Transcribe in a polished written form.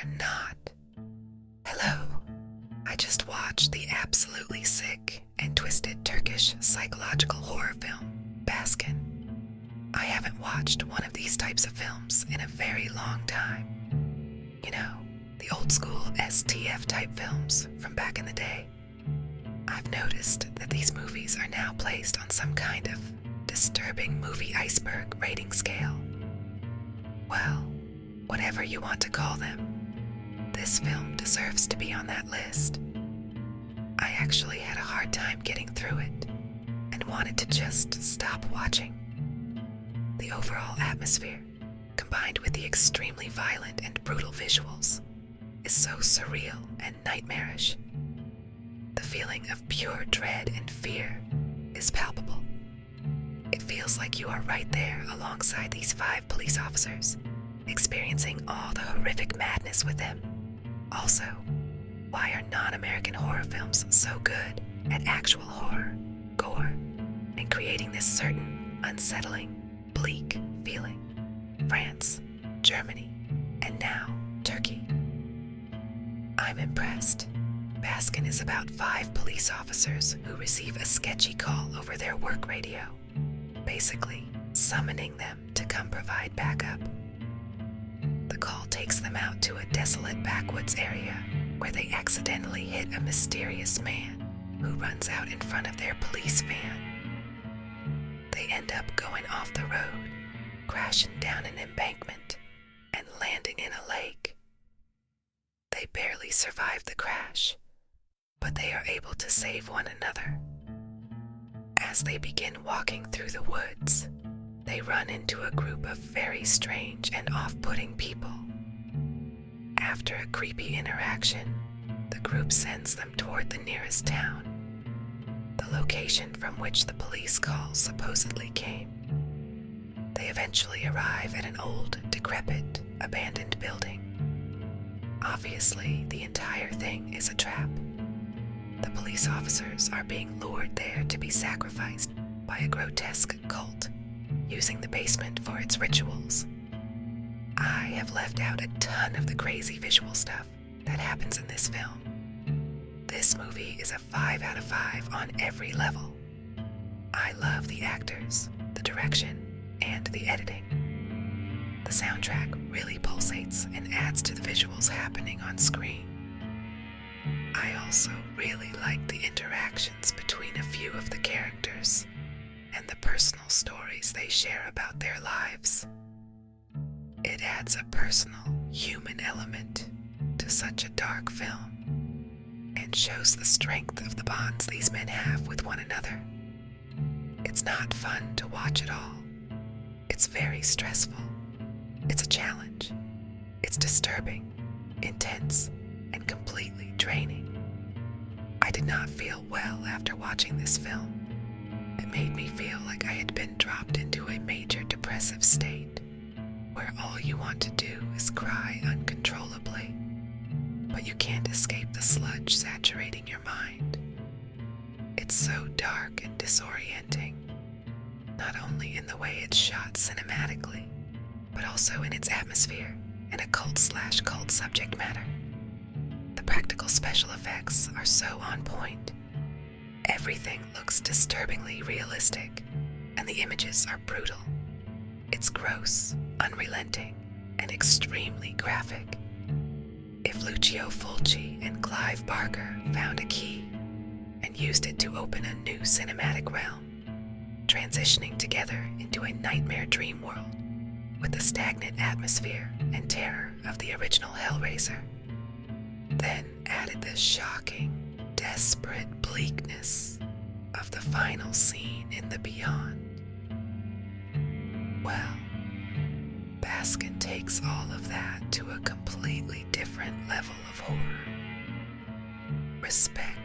they're not. Hello. I just watched the absolutely sick and twisted Turkish psychological horror film, Baskin. I haven't watched one of these types of films in a very long time. You know, the old school STF type films from back in the day. I've noticed that these movies are now placed on some kind of disturbing movie iceberg rating scale. Well, whatever you want to call them, this film deserves to be on that list. I actually had a hard time getting through it and wanted to just stop watching. The overall atmosphere, combined with the extremely violent and brutal visuals, is so surreal and nightmarish. The feeling of pure dread and fear is palpable. It feels like you are right there alongside these 5 police officers, experiencing all the horrific madness with them. Also, why are non-American horror films so good at actual horror, gore, and creating this certain, unsettling, bleak feeling? France, Germany, and now Turkey. I'm impressed. Baskin is about 5 police officers who receive a sketchy call over their work radio, basically summoning them to come provide backup. The call takes them out to a desolate backwoods area where they accidentally hit a mysterious man who runs out in front of their police van. They end up going off the road, crashing down an embankment, and landing in a lake. They barely survive the crash, but they are able to save one another. As they begin walking through the woods, they run into a group of very strange and off-putting people. After a creepy interaction, the group sends them toward the nearest town, the location from which the police call supposedly came. They eventually arrive at an old, decrepit, abandoned building. Obviously, the entire thing is a trap. The police officers are being lured there to be sacrificed by a grotesque cult, using the basement for its rituals. I have left out a ton of the crazy visual stuff that happens in this film. This movie is a 5 out of 5 on every level. I love the actors, the direction, and the editing. The soundtrack really pulsates and adds to the visuals happening on screen. I also really like the interactions between a few of the characters and the personal stories they share about their lives. It adds a personal, human element to such a dark film and shows the strength of the bonds these men have with one another. It's not fun to watch at all. It's very stressful. It's a challenge. It's disturbing, intense, and completely draining. I did not feel well after watching this film. It made me feel like I had been dropped into a major depressive state, where all you want to do is cry uncontrollably, but you can't escape the sludge saturating your mind. It's so dark and disorienting, not only in the way it's shot cinematically, but also in its atmosphere and occult/cult subject matter. The practical special effects are so on point. Everything looks disturbingly realistic, and the images are brutal. It's gross, unrelenting, and extremely graphic. If Lucio Fulci and Clive Barker found a key and used it to open a new cinematic realm, transitioning together into a nightmare dream world with the stagnant atmosphere and terror of the original Hellraiser, then added the shocking, desperate bleakness of the final scene in the Beyond, well, Baskin takes all of that to a completely different level of horror. Respect.